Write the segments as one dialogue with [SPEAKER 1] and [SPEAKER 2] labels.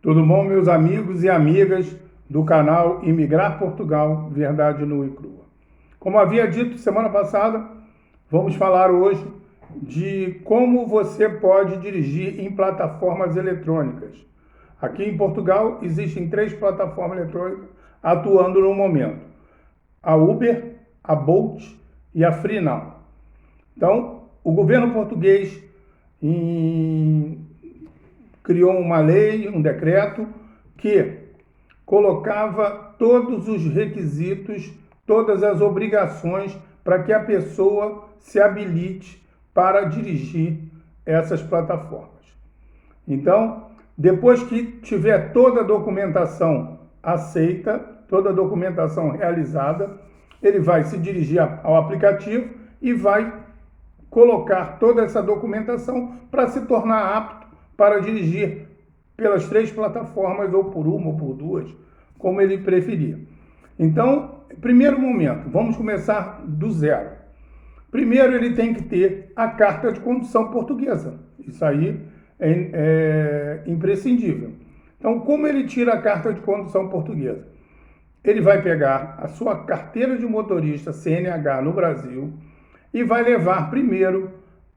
[SPEAKER 1] Tudo bom, meus amigos e amigas do canal Imigrar Portugal, Verdade Nua e Crua. Como havia dito semana passada, vamos falar hoje de como você pode dirigir em plataformas eletrônicas. Aqui em Portugal existem 3 plataformas eletrônicas atuando no momento: a Uber, a Bolt e a FreeNow. Então, o governo português criou uma lei, um decreto, que colocava todos os requisitos, todas as obrigações para que a pessoa se habilite para dirigir essas plataformas. Então, depois que tiver toda a documentação aceita, toda a documentação realizada, ele vai se dirigir ao aplicativo e vai colocar toda essa documentação para se tornar apto para dirigir pelas 3 plataformas, ou por uma ou por 2, como ele preferir. Então, primeiro momento, vamos começar do zero. Primeiro, ele tem que ter a carta de condução portuguesa. Isso aí é imprescindível. Então, como ele tira a carta de condução portuguesa? Ele vai pegar a sua carteira de motorista CNH no Brasil e vai levar primeiro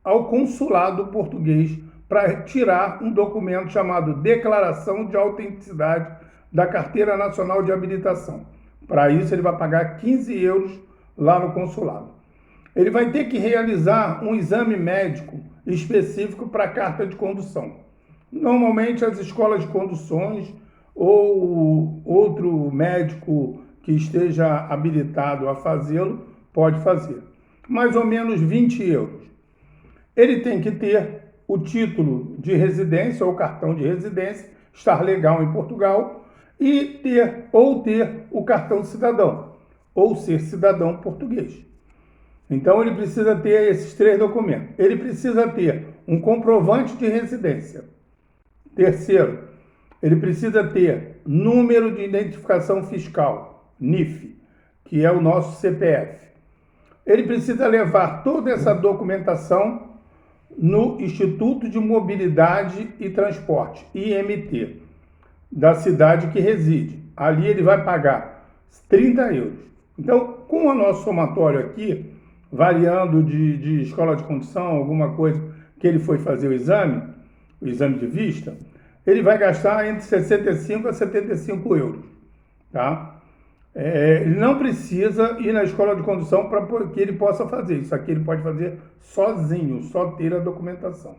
[SPEAKER 1] ao consulado português para tirar um documento chamado Declaração de Autenticidade da Carteira Nacional de Habilitação. Para isso, ele vai pagar 15 euros lá no consulado. Ele vai ter que realizar um exame médico específico para a carta de condução. Normalmente, as escolas de conduções ou outro médico que esteja habilitado a fazê-lo pode fazer. Mais ou menos 20 euros. Ele tem que ter o título de residência ou cartão de residência, estar legal em Portugal e ter o cartão cidadão, ou ser cidadão português. Então ele precisa ter esses 3 documentos. Ele precisa ter um comprovante de residência. Terceiro, ele precisa ter número de identificação fiscal, NIF, que é o nosso CPF. Ele precisa levar toda essa documentação no Instituto de Mobilidade e Transporte, IMT, da cidade que reside. Ali ele vai pagar 30 euros. Então, com o nosso somatório aqui, variando de escola de condução, alguma coisa que ele foi fazer o exame de vista, ele vai gastar entre 65 a 75 euros, tá? Ele não precisa ir na escola de condução para que ele possa fazer. Isso aqui ele pode fazer sozinho, só ter a documentação.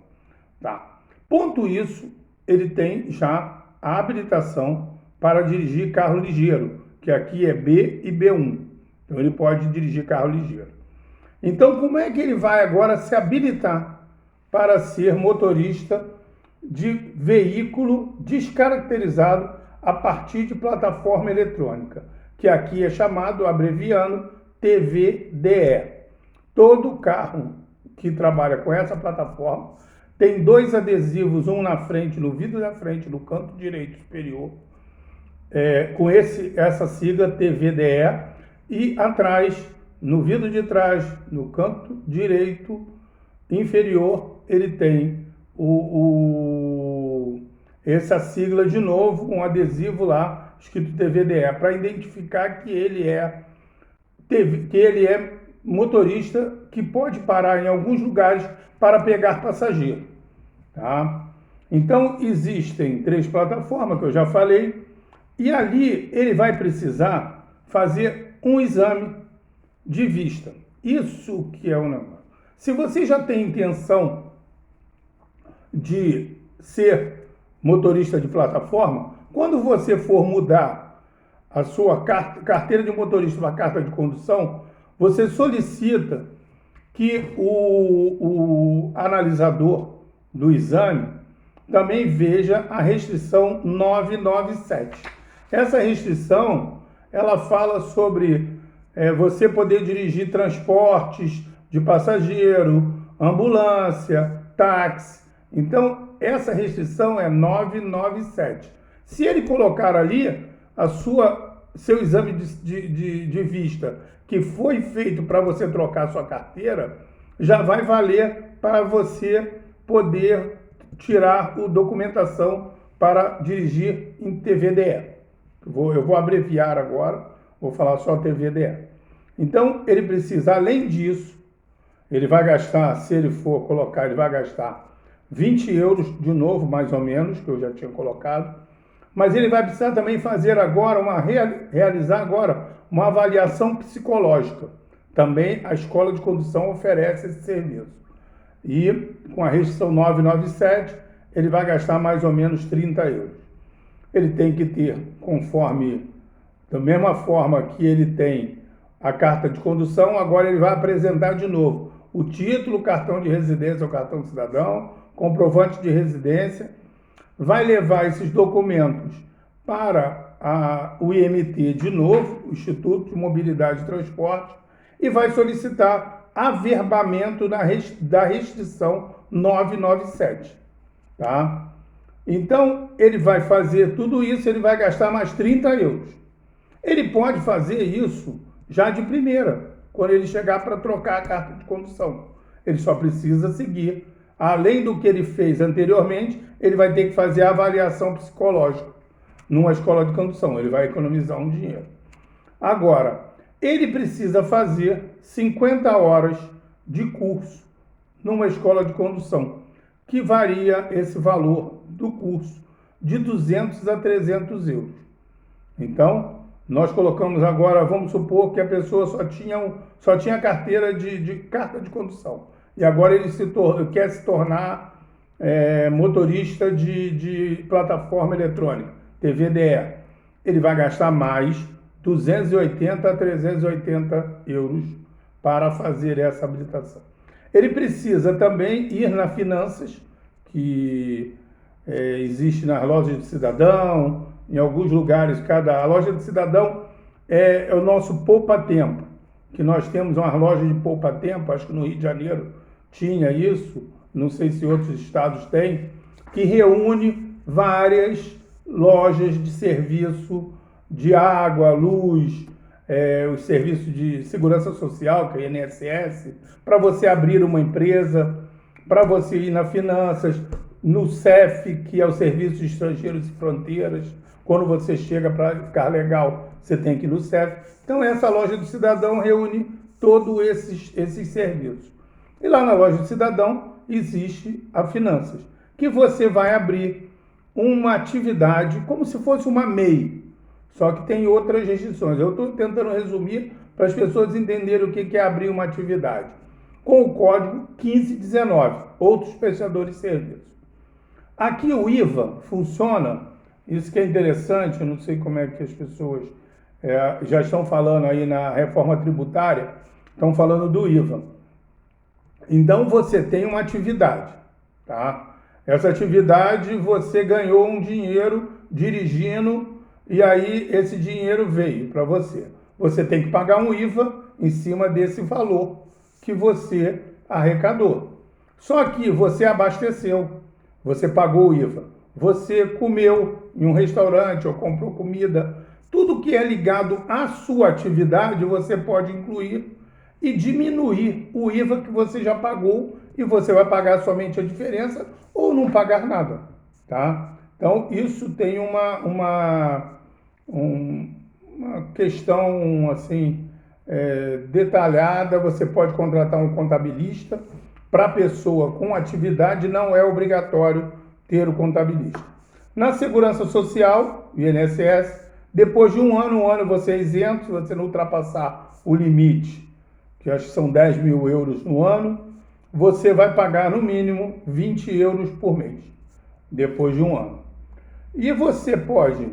[SPEAKER 1] Tá? Ponto isso, ele tem já a habilitação para dirigir carro ligeiro, que aqui é B e B1. Então ele pode dirigir carro ligeiro. Então como é que ele vai agora se habilitar para ser motorista de veículo descaracterizado a partir de plataforma eletrônica? Que aqui é chamado, abreviando, TVDE. Todo carro que trabalha com essa plataforma tem 2 adesivos, um na frente, no vidro da frente, no canto direito superior, com essa sigla TVDE, e atrás, no vidro de trás, no canto direito inferior, ele tem essa sigla de novo, um adesivo lá, escrito TVDE, para identificar que ele é motorista que pode parar em alguns lugares para pegar passageiro. Tá? Então, existem 3 plataformas que eu já falei, e ali ele vai precisar fazer um exame de vista. Isso que é o negócio. Se você já tem intenção de ser motorista de plataforma, quando você for mudar a sua carteira de motorista para carta de condução, você solicita que o analisador do exame também veja a restrição 997. Essa restrição, ela fala sobre você poder dirigir transportes de passageiro, ambulância, táxi. Então, essa restrição é 997. Se ele colocar ali seu exame de vista, que foi feito para você trocar sua carteira, já vai valer para você poder tirar a documentação para dirigir em TVDE. Eu vou abreviar agora, vou falar só TVDE. Então, ele precisa, além disso, ele vai gastar, se ele for colocar, ele vai gastar 20 euros de novo, mais ou menos, que eu já tinha colocado, mas ele vai precisar também fazer agora, realizar agora uma avaliação psicológica. Também a escola de condução oferece esse serviço. E com a restrição 997, ele vai gastar mais ou menos 30 euros. Ele tem que ter, conforme, da mesma forma que ele tem a carta de condução, agora ele vai apresentar de novo o título, cartão de residência ou cartão de cidadão, comprovante de residência, vai levar esses documentos para o IMT de novo, o Instituto de Mobilidade e Transporte, e vai solicitar averbamento da restrição 997, tá? Então, ele vai fazer tudo isso, ele vai gastar mais 30 euros. Ele pode fazer isso já de primeira, quando ele chegar para trocar a carta de condução. Ele só precisa seguir. Além do que ele fez anteriormente, ele vai ter que fazer a avaliação psicológica numa escola de condução. Ele vai economizar um dinheiro. Agora, ele precisa fazer 50 horas de curso numa escola de condução, que varia esse valor do curso de 200 a 300 euros. Então, nós colocamos agora, vamos supor que a pessoa só tinha carteira de carta de condução. E agora ele quer se tornar motorista de plataforma eletrônica, TVDE. Ele vai gastar mais 280 a 380 euros para fazer essa habilitação. Ele precisa também ir na Finanças, que existe nas lojas de cidadão, em alguns lugares. A loja de cidadão é o nosso poupa-tempo, que nós temos uma loja de poupa-tempo, acho que no Rio de Janeiro tinha isso, não sei se outros estados têm, que reúne várias lojas de serviço de água, luz, os serviços de segurança social, que é o INSS, para você abrir uma empresa, para você ir na Finanças, no CEF, que é o Serviço de Estrangeiros e Fronteiras. Quando você chega para ficar legal, você tem que ir no CEF. Então, essa loja do cidadão reúne todos esses serviços. E lá na loja do cidadão existe a Finanças, que você vai abrir uma atividade como se fosse uma MEI, só que tem outras restrições. Eu estou tentando resumir para as pessoas entenderem o que é abrir uma atividade. Com o código 1519, outros prestadores de serviço. Aqui o IVA funciona, isso que é interessante, eu não sei como é que as pessoas já estão falando aí na reforma tributária, estão falando do IVA. Então você tem uma atividade, tá? Essa atividade você ganhou um dinheiro dirigindo e aí esse dinheiro veio para você. Você tem que pagar um IVA em cima desse valor que você arrecadou. Só que você abasteceu, você pagou o IVA, você comeu em um restaurante ou comprou comida, tudo que é ligado à sua atividade você pode incluir e diminuir o IVA que você já pagou e você vai pagar somente a diferença ou não pagar nada, tá? Então, isso tem uma questão assim detalhada. Você pode contratar um contabilista. Para a pessoa com atividade não é obrigatório ter o contabilista. Na Segurança Social, INSS, depois de um ano você é isento, se você não ultrapassar o limite, que acho que são 10 mil euros no ano, você vai pagar no mínimo 20 euros por mês, depois de um ano. E você pode,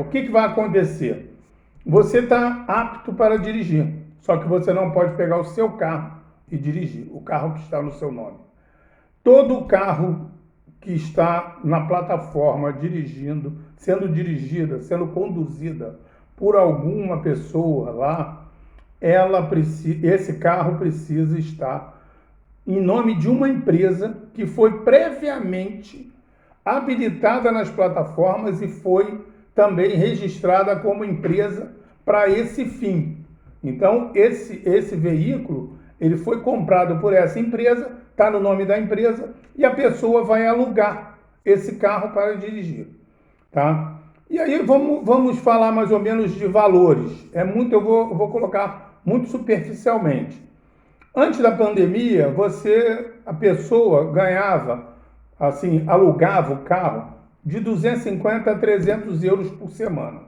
[SPEAKER 1] o que vai acontecer? Você está apto para dirigir, só que você não pode pegar o seu carro e dirigir, o carro que está no seu nome. Todo carro que está na plataforma sendo dirigida, sendo conduzida por alguma pessoa lá, esse carro precisa estar em nome de uma empresa que foi previamente habilitada nas plataformas e foi também registrada como empresa para esse fim. Então, esse veículo, ele foi comprado por essa empresa, está no nome da empresa, e a pessoa vai alugar esse carro para dirigir, tá? E aí vamos falar mais ou menos de valores. Eu vou colocar muito superficialmente. Antes da pandemia, a pessoa ganhava, assim, alugava o carro de 250 a 300 euros por semana.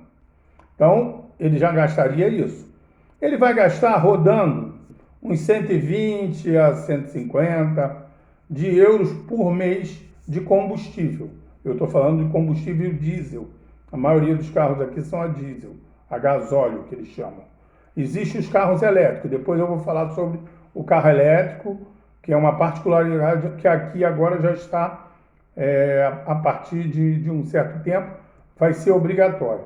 [SPEAKER 1] Então, ele já gastaria isso. Ele vai gastar rodando uns 120 a 150 de euros por mês de combustível. Eu estou falando de combustível diesel. A maioria dos carros aqui são a diesel, a gasóleo que eles chamam. Existem os carros elétricos. Depois eu vou falar sobre o carro elétrico, que é uma particularidade que aqui agora já está, a partir de um certo tempo, vai ser obrigatório.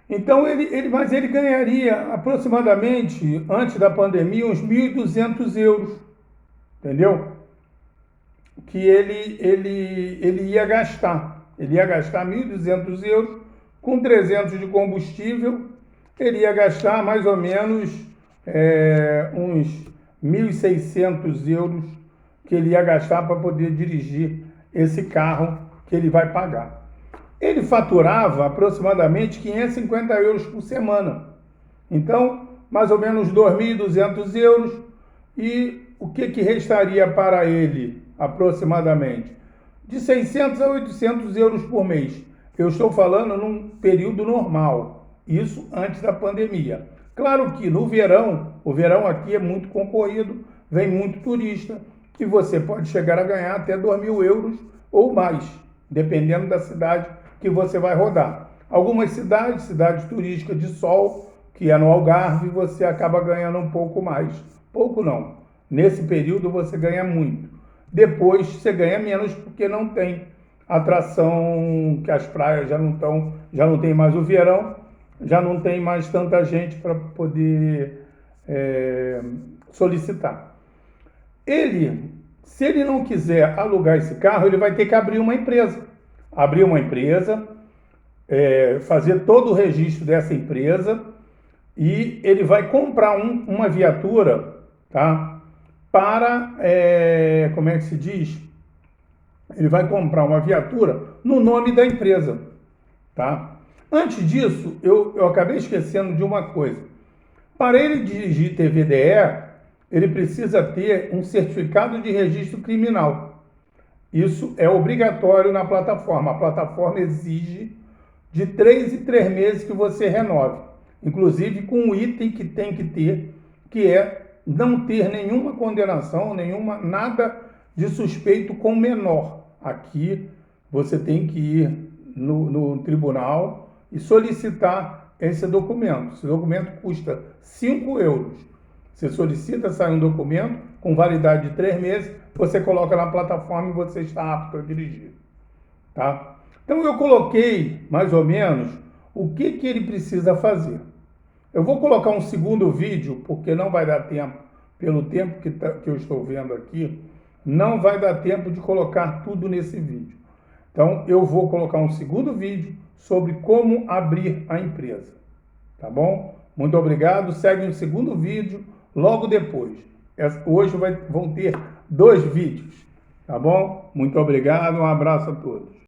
[SPEAKER 1] Então, mas ele ganharia aproximadamente, antes da pandemia, uns 1.200 euros, entendeu? Que ele ia gastar. Ele ia gastar 1.200 euros, com 300 de combustível, ele ia gastar mais ou menos uns 1.600 euros que ele ia gastar para poder dirigir esse carro que ele vai pagar. Ele faturava aproximadamente 550 euros por semana. Então, mais ou menos 2.200 euros. E o que restaria para ele, aproximadamente? De 600 a 800 euros por mês. Eu estou falando num período normal. Isso antes da pandemia. Claro que no verão, o verão aqui é muito concorrido, vem muito turista, e você pode chegar a ganhar até 2.000 euros ou mais, dependendo da cidade que você vai rodar. Algumas cidades turísticas de sol, que é no Algarve, você acaba ganhando um pouco mais. Pouco não. Nesse período você ganha muito. Depois você ganha menos porque não tem atração, que as praias já não tem mais o verão, já não tem mais tanta gente para poder solicitar. Se ele não quiser alugar esse carro, ele vai ter que abrir uma empresa. Fazer todo o registro dessa empresa, e ele vai comprar uma viatura, tá? Como é que se diz? Ele vai comprar uma viatura no nome da empresa, tá? Antes disso, eu acabei esquecendo de uma coisa. Para ele dirigir TVDE, ele precisa ter um certificado de registro criminal. Isso é obrigatório na plataforma. A plataforma exige de 3 em 3 meses que você renove. Inclusive com um item que tem que ter, que é não ter nenhuma condenação, nada de suspeito com menor. Aqui você tem que ir no tribunal e solicitar esse documento. Esse documento custa 5 euros. Você solicita, sai um documento com validade de 3 meses, você coloca na plataforma e você está apto a dirigir. Tá? Então eu coloquei mais ou menos o que ele precisa fazer. Eu vou colocar um segundo vídeo, porque não vai dar tempo, pelo tempo que eu estou vendo aqui, não vai dar tempo de colocar tudo nesse vídeo. Então eu vou colocar um segundo vídeo sobre como abrir a empresa. Tá bom? Muito obrigado. Segue um segundo vídeo logo depois. Hoje vão ter 2 vídeos. Tá bom? Muito obrigado. Um abraço a todos.